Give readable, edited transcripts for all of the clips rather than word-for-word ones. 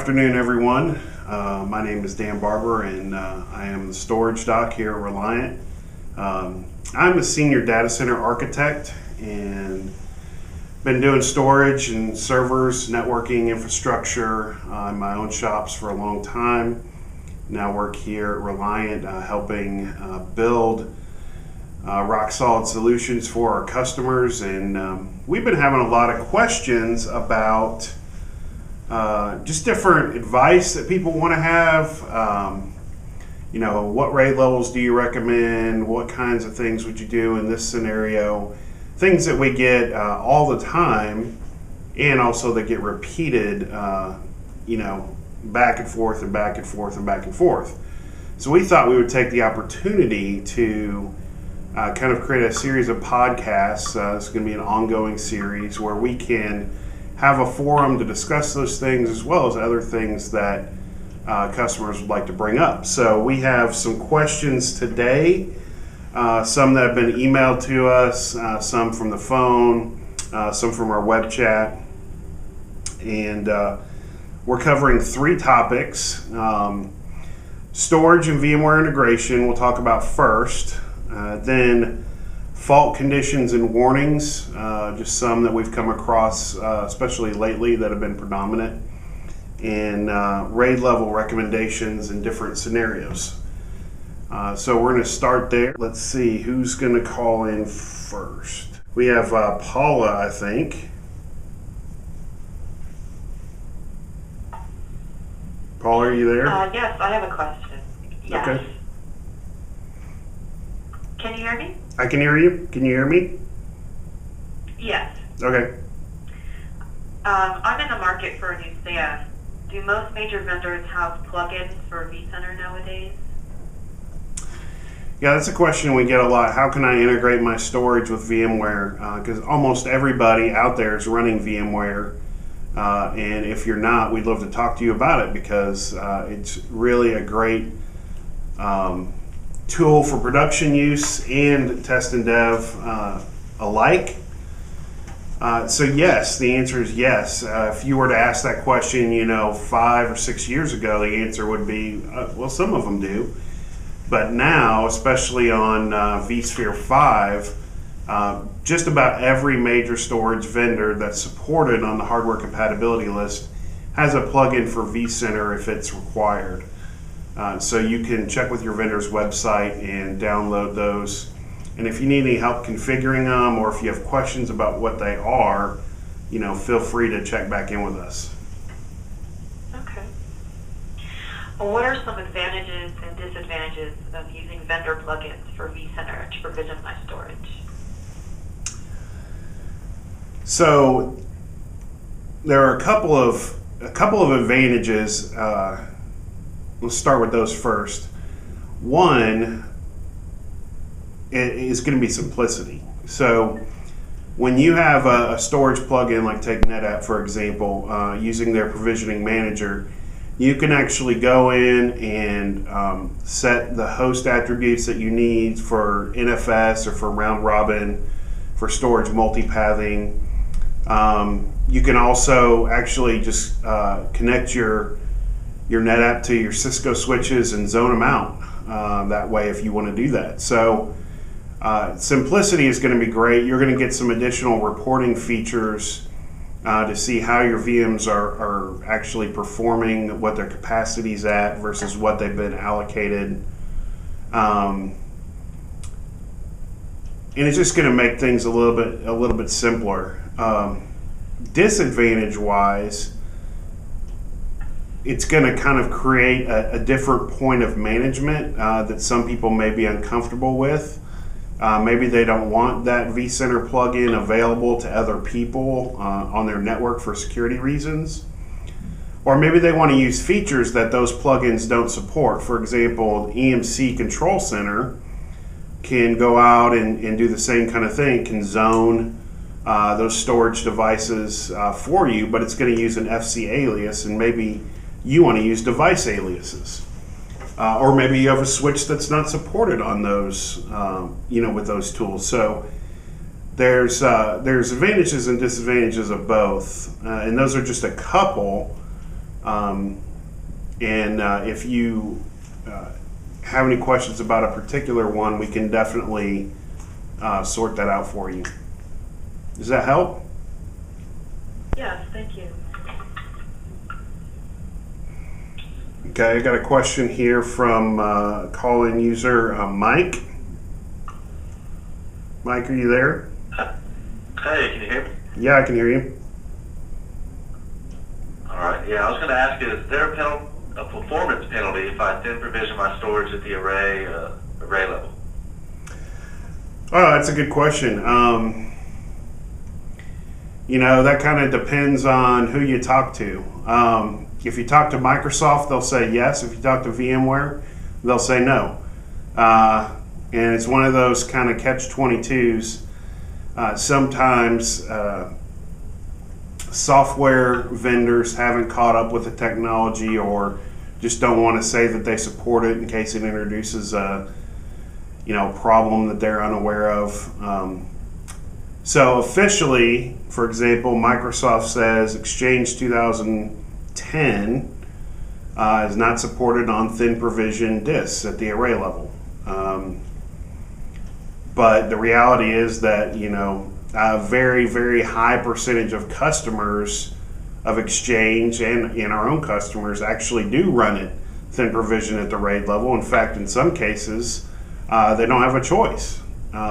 afternoon, everyone. My name is Dan Barber, and I am the storage doc here at Reliant. I'm a Senior Datacenter Architect, and been doing storage and servers, networking, infrastructure in my own shops for a long time. Now work here at Reliant, helping build rock-solid solutions for our customers, and we've been having a lot of questions about just different advice that people want to have. What rate levels do you recommend? What kinds of things would you do in this scenario? Things that we get all the time, and also that get repeated, back and forth and back and forth and back and forth. So we thought we would take the opportunity to kind of create a series of podcasts. This is going to be an ongoing series where we can have a forum to discuss those things as well as other things that customers would like to bring up. So we have some questions today, some that have been emailed to us, some from the phone, some from our web chat, and we're covering three topics. Storage and VMware integration we'll talk about first, then fault conditions and warnings, just some that we've come across, especially lately, that have been predominant, and RAID level recommendations in different scenarios. So we're going to start there. Let's see who's going to call in first. We have Paula, I think. Paula, are you there? Yes, I have a question. Yes. Okay. Can you hear me? I can hear you. Can you hear me? Yes. Okay. I'm in the market for a new SAF. Do most major vendors have plugins for vCenter nowadays? Yeah, that's a question we get a lot. How can I integrate my storage with VMware? Because almost everybody out there is running VMware. And if you're not, we'd love to talk to you about it, because it's really a great tool for production use and test and dev alike. So yes, the answer is yes. If you were to ask that question, 5 or 6 years ago, the answer would be, well, some of them do. But now, especially on vSphere 5, just about every major storage vendor that's supported on the hardware compatibility list has a plugin for vCenter if it's required. So you can check with your vendor's website and download those. And if you need any help configuring them, or if you have questions about what they are, feel free to check back in with us. Okay. Well, what are some advantages and disadvantages of using vendor plugins for vCenter to provision my storage? So there are a couple of advantages. Let's start with those first. One is going to be simplicity. So when you have a storage plugin, like take NetApp for example, using their provisioning manager, you can actually go in and set the host attributes that you need for NFS or for round robin, for storage multipathing. You can also actually just connect your NetApp to your Cisco switches and zone them out that way if you want to do that. So simplicity is going to be great. You're going to get some additional reporting features to see how your VMs are actually performing, what their capacity is at versus what they've been allocated. And it's just going to make things a little bit simpler. Disadvantage wise, it's going to kind of create a different point of management that some people may be uncomfortable with. Maybe they don't want that vCenter plugin available to other people on their network for security reasons. Or maybe they want to use features that those plugins don't support. For example, EMC Control Center can go out and do the same kind of thing. It can zone those storage devices for you, but it's going to use an FC alias, and maybe you want to use device aliases. Or maybe you have a switch that's not supported on those, with those tools. So there's advantages and disadvantages of both, and those are just a couple. And if you have any questions about a particular one, we can definitely sort that out for you. Does that help? Yes, thank you. Okay, I got a question here from call-in user Mike. Mike, are you there? Hey, can you hear me? Yeah, I can hear you. All right. Yeah, I was going to ask you: is there a performance penalty if I thin provision my storage at the array level? Oh, that's a good question. That kind of depends on who you talk to. If you talk to Microsoft, they'll say yes. If you talk to VMware, they'll say no. And it's one of those kind of catch-22s. Sometimes software vendors haven't caught up with the technology or just don't want to say that they support it in case it introduces a problem that they're unaware of. So officially, for example, Microsoft says Exchange 2010 is not supported on thin provision disks at the array level. But the reality is that, a very, very high percentage of customers of Exchange and our own customers actually do run it thin provision at the RAID level. In fact, in some cases, they don't have a choice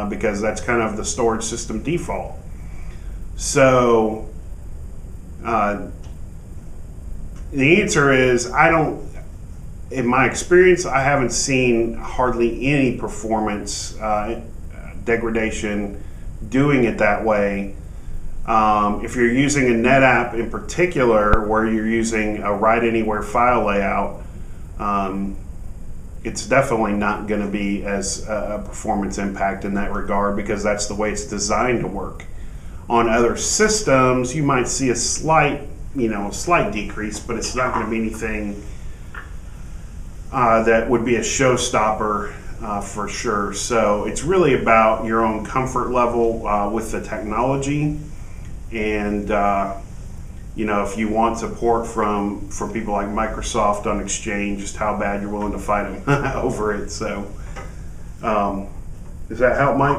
because that's kind of the storage system default. So the answer is in my experience, I haven't seen hardly any performance degradation doing it that way. If you're using a NetApp in particular, where you're using a write anywhere file layout, it's definitely not going to be as a performance impact in that regard because that's the way it's designed to work. On other systems, you might see a slight decrease, but it's not going to be anything that would be a showstopper for sure. So it's really about your own comfort level with the technology, and if you want support from people like Microsoft on Exchange, just how bad you're willing to fight them over it. So does that help, Mike?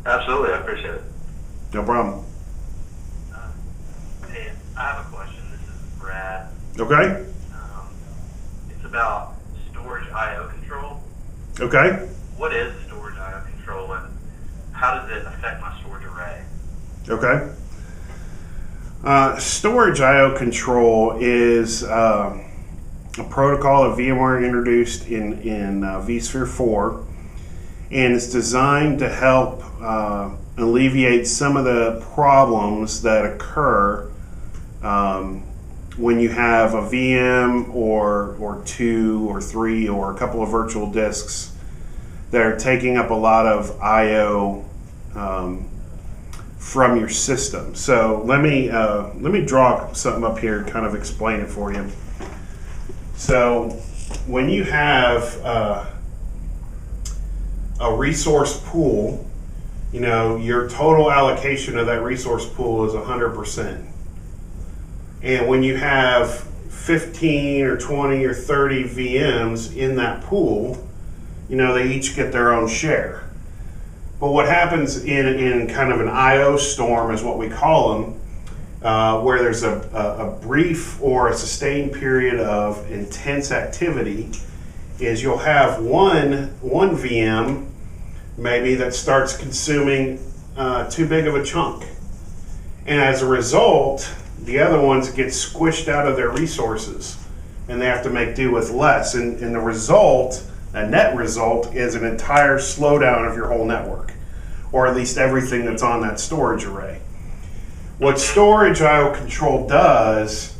Absolutely, I appreciate it. No problem. Hey, I have a question. This is Brad. Okay. It's about storage I/O control. Okay. What is storage I/O control, and how does it affect my storage array? Okay. Storage I/O control is a protocol that VMware introduced in vSphere 4, and it's designed to help alleviate some of the problems that occur when you have a VM or two or three or a couple of virtual disks that are taking up a lot of I/O from your system. So let me draw something up here and kind of explain it for you. So when you have a resource pool, your total allocation of that resource pool is 100%. And when you have 15 or 20 or 30 VMs in that pool, they each get their own share. But what happens in kind of an I/O storm is what we call them, where there's a brief or a sustained period of intense activity, is you'll have one VM maybe that starts consuming too big of a chunk. And as a result, the other ones get squished out of their resources and they have to make do with less. And the result, a net result, is an entire slowdown of your whole network, or at least everything that's on that storage array. What storage I/O control does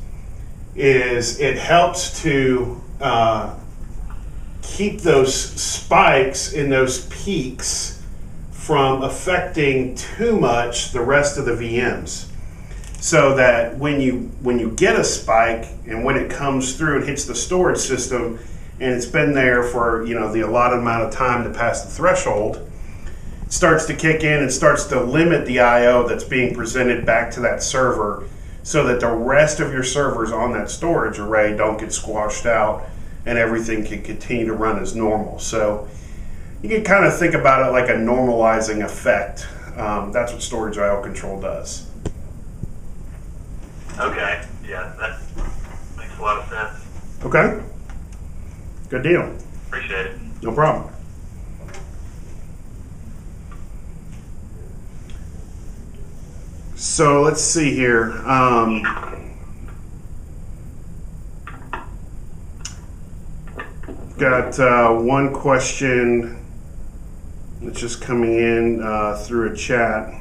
is it helps to keep those spikes and those peaks from affecting too much the rest of the VMs. So that when you get a spike and when it comes through and hits the storage system and it's been there for the allotted amount of time to pass the threshold, starts to kick in and starts to limit the I/O that's being presented back to that server so that the rest of your servers on that storage array don't get squashed out and everything can continue to run as normal. So you can kind of think about it like a normalizing effect. That's what storage I/O control does. Okay, yeah, that makes a lot of sense. Okay, good deal. Appreciate it. No problem. So let's see here. Got one question that's just coming in through a chat.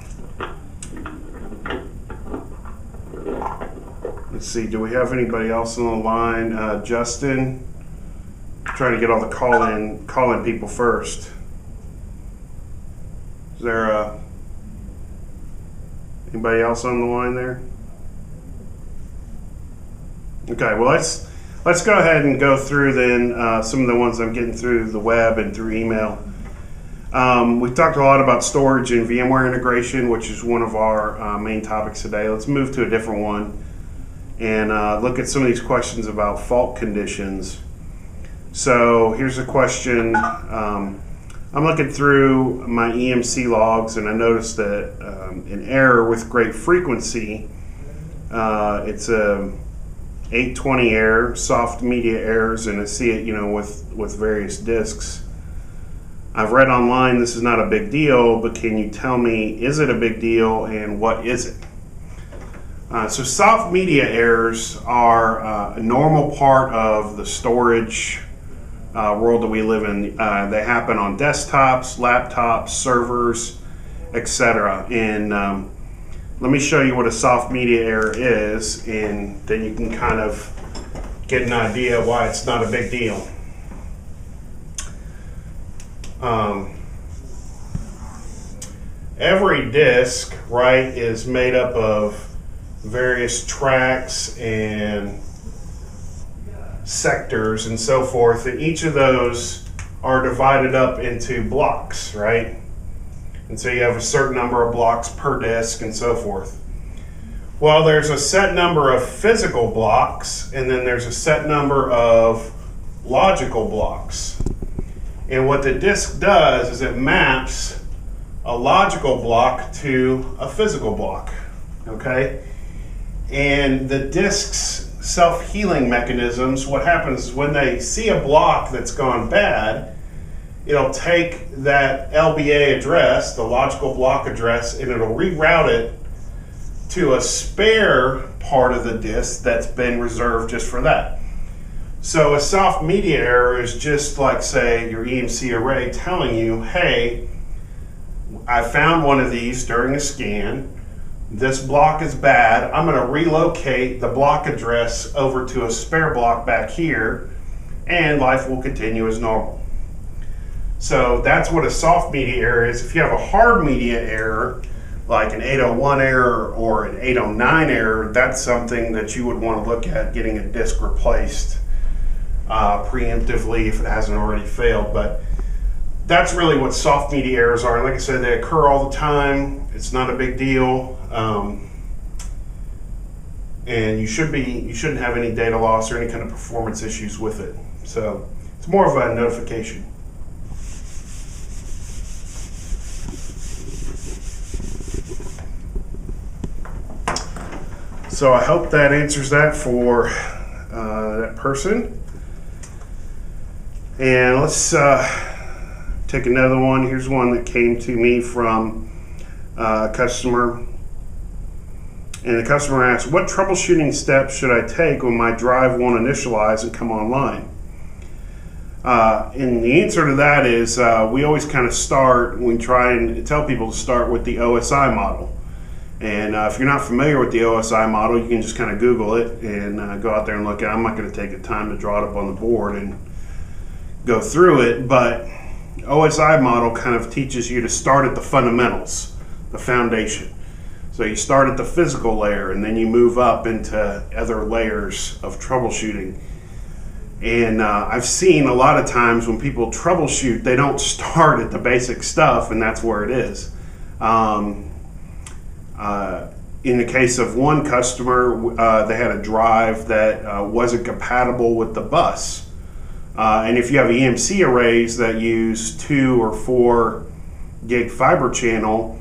Let's see, do we have anybody else on the line? Justin, trying to get all the call-in people first. Is there anybody else on the line there? Okay, well let's go ahead and go through then some of the ones I'm getting through the web and through email. We've talked a lot about storage and VMware integration, which is one of our main topics today. Let's move to a different one and look at some of these questions about fault conditions. So here's a question. I'm looking through my EMC logs and I noticed that an error with great frequency, it's a 820 error, soft media errors, and I see it, with various disks. I've read online this is not a big deal, but can you tell me, is it a big deal and what is it? So soft media errors are a normal part of the storage world that we live in. They happen on desktops, laptops, servers, etc. And let me show you what a soft media error is, and then you can kind of get an idea why it's not a big deal. Every disk, right, is made up of various tracks and sectors and so forth, and each of those are divided up into blocks, right? And so you have a certain number of blocks per disk and so forth. Well, there's a set number of physical blocks, and then there's a set number of logical blocks. And what the disk does is it maps a logical block to a physical block, okay? And the disk's self-healing mechanisms, what happens is when they see a block that's gone bad, it'll take that LBA address, the logical block address, and it'll reroute it to a spare part of the disk that's been reserved just for that. So a soft media error is just like, say, your EMC array telling you, hey, I found one of these during a scan. This block is bad. I'm going to relocate the block address over to a spare block back here, and life will continue as normal. So that's what a soft media error is. If you have a hard media error, like an 801 error or an 809 error, that's something that you would want to look at getting a disk replaced preemptively if it hasn't already failed. But that's really what soft media errors are. And like I said, they occur all the time. It's not a big deal. And you shouldn't have any data loss or any kind of performance issues with it. So it's more of a notification. So I hope that answers that for that person. And let's take another one. Here's one that came to me from a customer. And the customer asked, what troubleshooting steps should I take when my drive won't initialize and come online? And the answer to that is we always kind of start, we try and tell people to start with the OSI model. And if you're not familiar with the OSI model, you can just kind of Google it and go out there and look at it. I'm not going to take the time to draw it up on the board and go through it, but OSI model kind of teaches you to start at the fundamentals, the foundation. So you start at the physical layer and then you move up into other layers of troubleshooting. And I've seen a lot of times when people troubleshoot, they don't start at the basic stuff, and that's where it is. in the case of one customer, they had a drive that wasn't compatible with the bus. And if you have EMC arrays that use 2 or 4 gig fiber channel,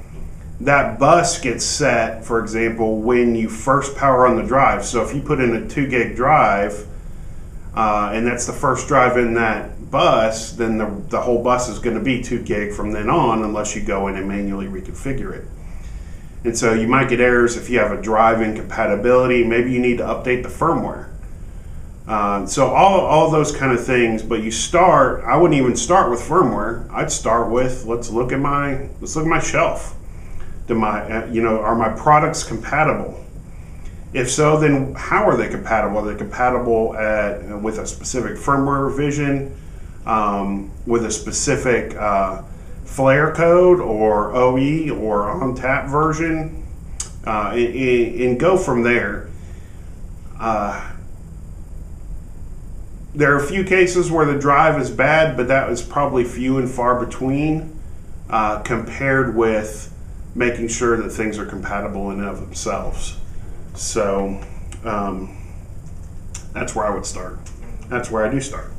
that bus gets set, for example, when you first power on the drive. So if you put in a 2 gig drive, and that's the first drive in that bus, then the whole bus is going to be 2 gig from then on, unless you go in and manually reconfigure it. And so you might get errors if you have a drive incompatibility. Maybe you need to update the firmware. So all those kind of things. But I wouldn't even start with firmware. I'd start with let's look at my shelf. Are my products compatible? If so, then how are they compatible? Are they compatible with a specific firmware revision, with a specific Flare code or OE or on-tap version, and go from there. There are a few cases where the drive is bad, but that is probably few and far between compared with making sure that things are compatible in and of themselves. So that's where I would start. That's where I do start.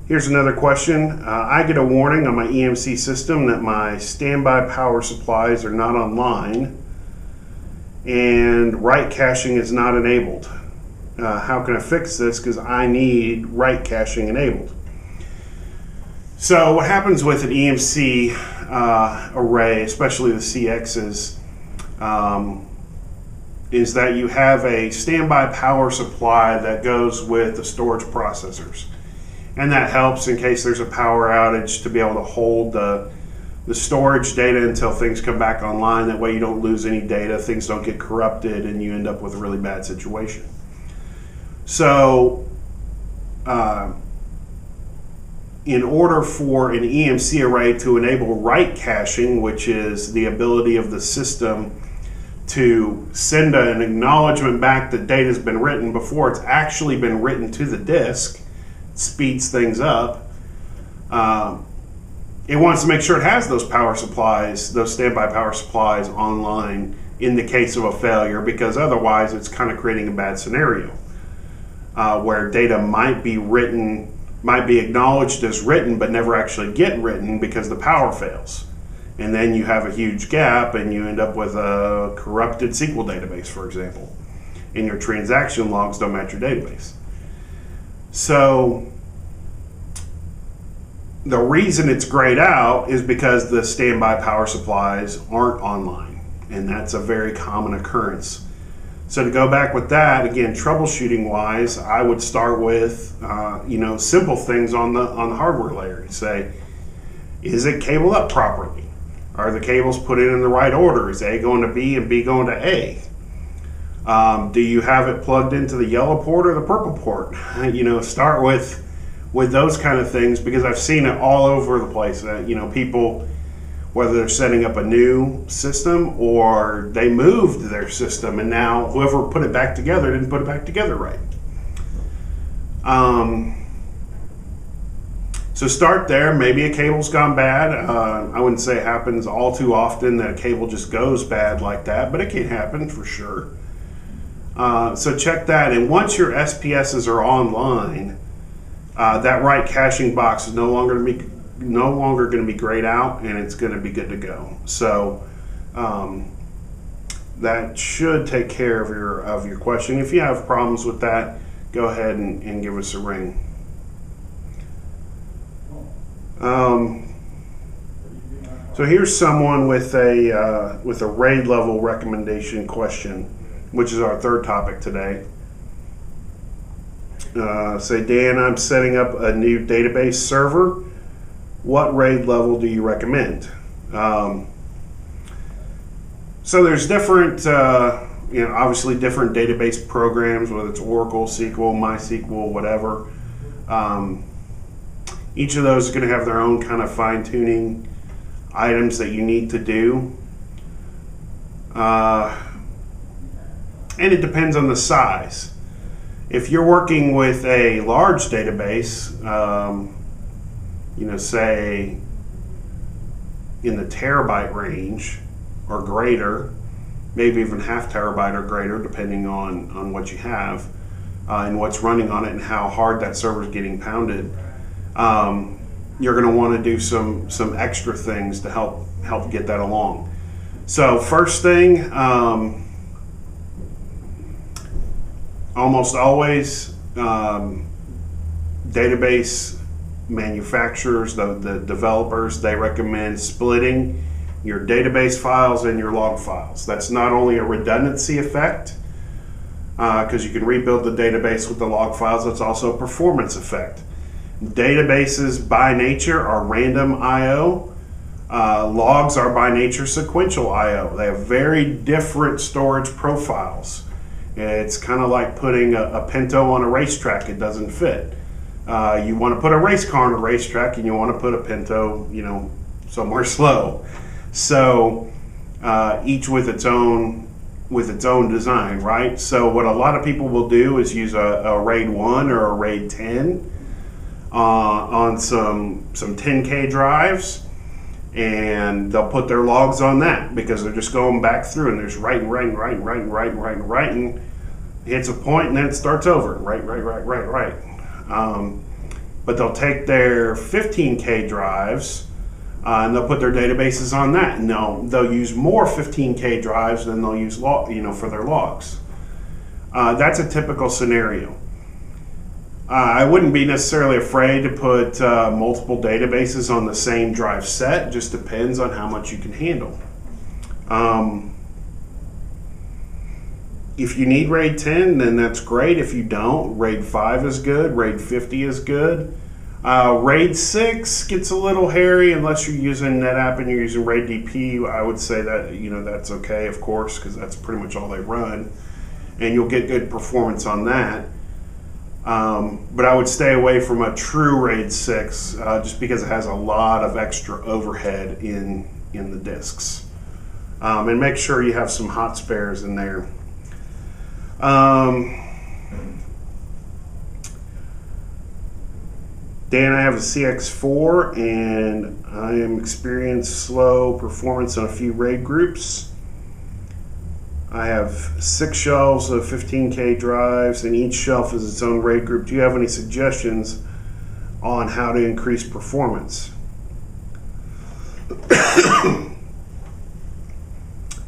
Here's another question. I get a warning on my EMC system that my standby power supplies are not online and write caching is not enabled. How can I fix this? Because I need write caching enabled. So what happens with an EMC array, especially the CXs, is that you have a standby power supply that goes with the storage processors. And that helps in case there's a power outage to be able to hold the storage data until things come back online. That way you don't lose any data, things don't get corrupted, and you end up with a really bad situation. So in order for an EMC array to enable write caching, which is the ability of the system to send an acknowledgement back that data has been written before it's actually been written to the disk, speeds things up. It wants to make sure it has those power supplies, those standby power supplies online in the case of a failure, because otherwise it's kind of creating a bad scenario where data might be acknowledged as written but never actually get written because the power fails. And then you have a huge gap and you end up with a corrupted SQL database, for example, and your transaction logs don't match your database. So the reason it's grayed out is because the standby power supplies aren't online, and that's a very common occurrence. So to go back with that, again, troubleshooting wise, I would start with simple things on the hardware layer. You say, is it cabled up properly? Are the cables put in the right order? Is A going to B and B going to A? Do you have it plugged into the yellow port or the purple port? Start with those kind of things, because I've seen it all over the place. People, whether they're setting up a new system or they moved their system and now whoever put it back together didn't put it back together right. So start there. Maybe a cable's gone bad. I wouldn't say it happens all too often that a cable just goes bad like that, but it can happen for sure. So check that, and once your SPSs are online, that write caching box is no longer going to be grayed out, and it's going to be good to go. So that should take care of your question. If you have problems with that, go ahead and give us a ring. So here's someone with a RAID level recommendation question, which is our third topic today. Say, Dan, I'm setting up a new database server. What RAID level do you recommend? So there's different, obviously different database programs, whether it's Oracle, SQL, MySQL, whatever. Each of those is going to have their own kind of fine-tuning items that you need to do. And it depends on the size. If you're working with a large database, say in the terabyte range or greater, maybe even half terabyte or greater, depending on what you have and what's running on it and how hard that server is getting pounded. You're going to want to do some extra things to help get that along. So first thing, almost always database manufacturers, the developers, they recommend splitting your database files and your log files. That's not only a redundancy effect, because you can rebuild the database with the log files, it's also a performance effect. Databases by nature are random I/O. Logs are by nature sequential I/O. They have very different storage profiles. It's kind of like putting a Pinto on a racetrack. It doesn't fit. You want to put a race car on a racetrack, and you want to put a Pinto, somewhere slow. So each with its own design, right? So what a lot of people will do is use a RAID 1 or a RAID 10 on some 10K drives, and they'll put their logs on that because they're just going back through and there's writing. Hits a point and then it starts over. Right. But they'll take their 15K drives and they'll put their databases on that, and they'll use more 15K drives than they'll use for their logs. That's a typical scenario. I wouldn't be necessarily afraid to put multiple databases on the same drive set. It just depends on how much you can handle. If you need RAID 10, then that's great. If you don't, RAID 5 is good. RAID 50 is good. RAID 6 gets a little hairy unless you're using NetApp and you're using RAID DP. I would say that that's okay, of course, because that's pretty much all they run, and you'll get good performance on that. But I would stay away from a true RAID 6 just because it has a lot of extra overhead in the disks. And make sure you have some hot spares in there. Dan, I have a CX4 and I am experiencing slow performance on a few RAID groups. I have 6 shelves of 15K drives and each shelf is its own RAID group. Do you have any suggestions on how to increase performance?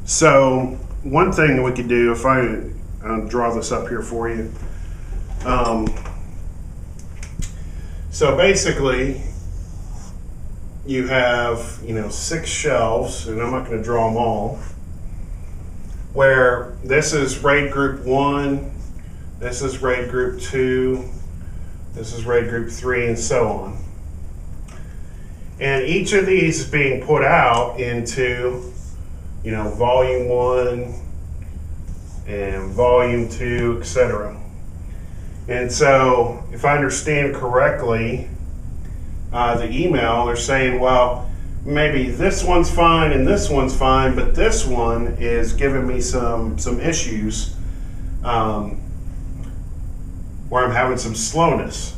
So one thing that we could do, if I draw this up here for you. So basically, you have 6 shelves, and I'm not going to draw them all, where this is RAID group 1, this is RAID group 2, this is RAID group 3, and so on. And each of these is being put out into volume 1 and volume 2, etc. And so if I understand correctly, the email, they're saying, well, maybe this one's fine and this one's fine, but this one is giving me some issues where I'm having some slowness.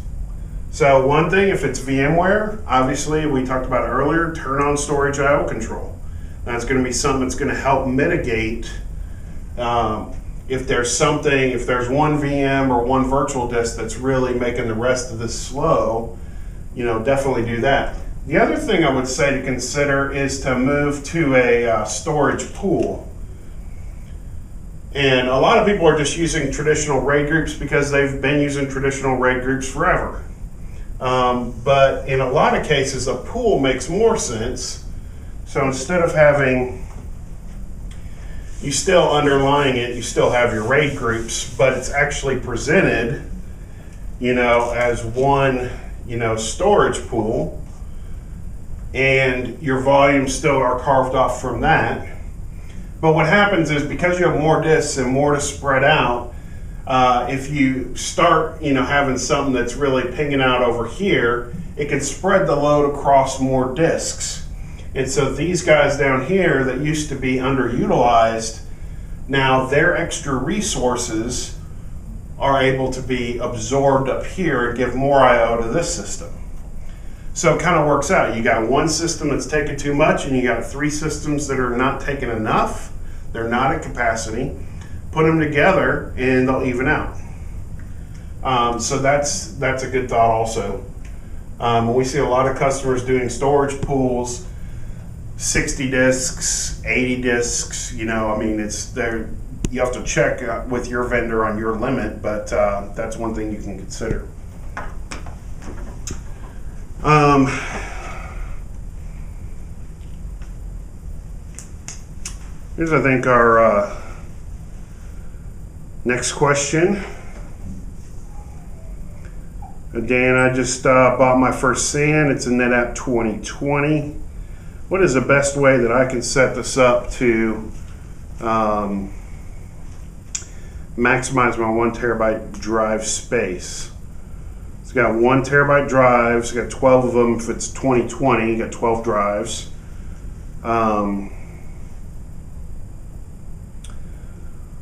So one thing, if it's VMware, obviously we talked about earlier, turn on storage I/O control. That's going to be something that's going to help mitigate if there's one VM or one virtual disk that's really making the rest of this slow, definitely do that. The other thing I would say to consider is to move to a storage pool. And a lot of people are just using traditional RAID groups because they've been using traditional RAID groups forever. But in a lot of cases, a pool makes more sense. So instead of having, you still underlying it, you still have your RAID groups, but it's actually presented, as one, storage pool, and your volumes still are carved off from that. But what happens is, because you have more disks and more to spread out, if you start, having something that's really pinging out over here, it can spread the load across more disks. And so these guys down here that used to be underutilized, now their extra resources are able to be absorbed up here and give more I/O to this system. So it kind of works out. You got one system that's taking too much, and you got 3 systems that are not taking enough. They're not at capacity. Put them together, and they'll even out. So that's a good thought also. We see a lot of customers doing storage pools, 60 disks, 80 disks. You have to check with your vendor on your limit, but that's one thing you can consider. Here's, I think, our next question. Dan, I just bought my first SAN. It's a NetApp 2020. What is the best way that I can set this up to maximize my 1 terabyte drive space? It's got 1 terabyte drives. It's got 12 of them. If it's 2020, you got 12 drives.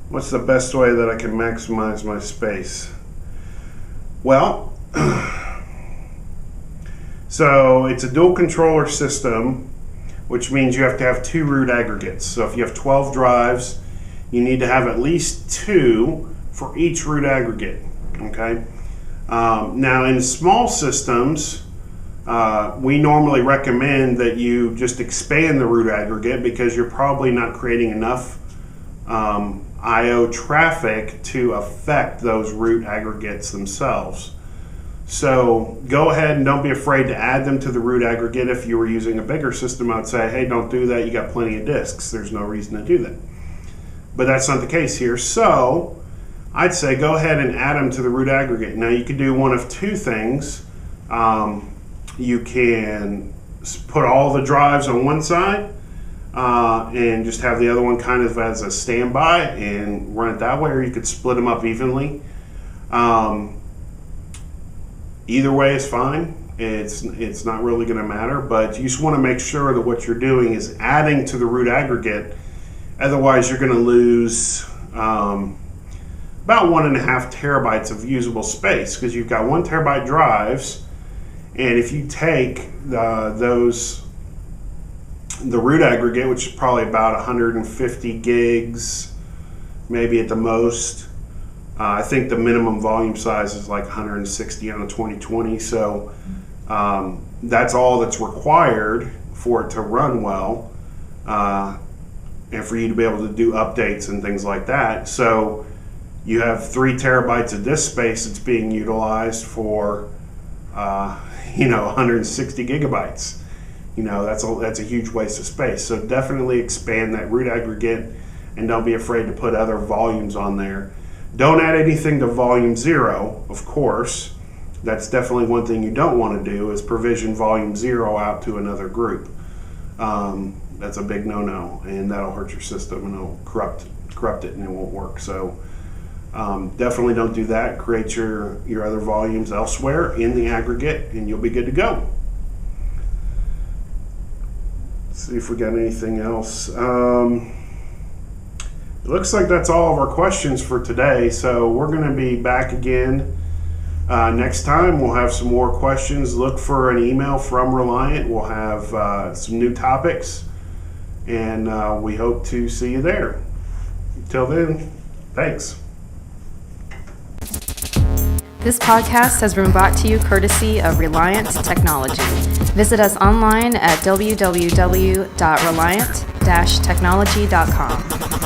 What's the best way that I can maximize my space? Well, so it's a dual controller system, which means you have to have 2 root aggregates. So if you have 12 drives, you need to have at least 2 for each root aggregate. Okay. Now in small systems, we normally recommend that you just expand the root aggregate because you're probably not creating enough I/O traffic to affect those root aggregates themselves. So go ahead and don't be afraid to add them to the root aggregate. If you were using a bigger system, I would say, hey, don't do that. You got plenty of disks. There's no reason to do that. But that's not the case here. So I'd say go ahead and add them to the root aggregate. Now you could do one of 2 things. You can put all the drives on one side and just have the other one kind of as a standby and run it that way, or you could split them up evenly. Either way is fine. It's not really going to matter, but you just want to make sure that what you're doing is adding to the root aggregate. Otherwise, you're going to lose about 1.5 terabytes of usable space because you've got 1 terabyte drives, and if you take the root aggregate, which is probably about 150 gigs, maybe at the most. I think the minimum volume size is like 160 on a 2020, so that's all that's required for it to run well, and for you to be able to do updates and things like that. So you have 3 terabytes of disk space that's being utilized for 160 gigabytes. That's a huge waste of space. So definitely expand that root aggregate, and don't be afraid to put other volumes on there. Don't add anything to volume 0, of course. That's definitely one thing you don't want to do, is provision volume 0 out to another group. That's a big no-no, and that'll hurt your system, and it'll corrupt it, and it won't work. So definitely don't do that. Create your other volumes elsewhere in the aggregate, and you'll be good to go. Let's see if we got anything else. It looks like that's all of our questions for today, so we're going to be back again next time. We'll have some more questions. Look for an email from Reliant. We'll have some new topics, and we hope to see you there. Until then, thanks. This podcast has been brought to you courtesy of Reliant Technology. Visit us online at www.reliant-technology.com.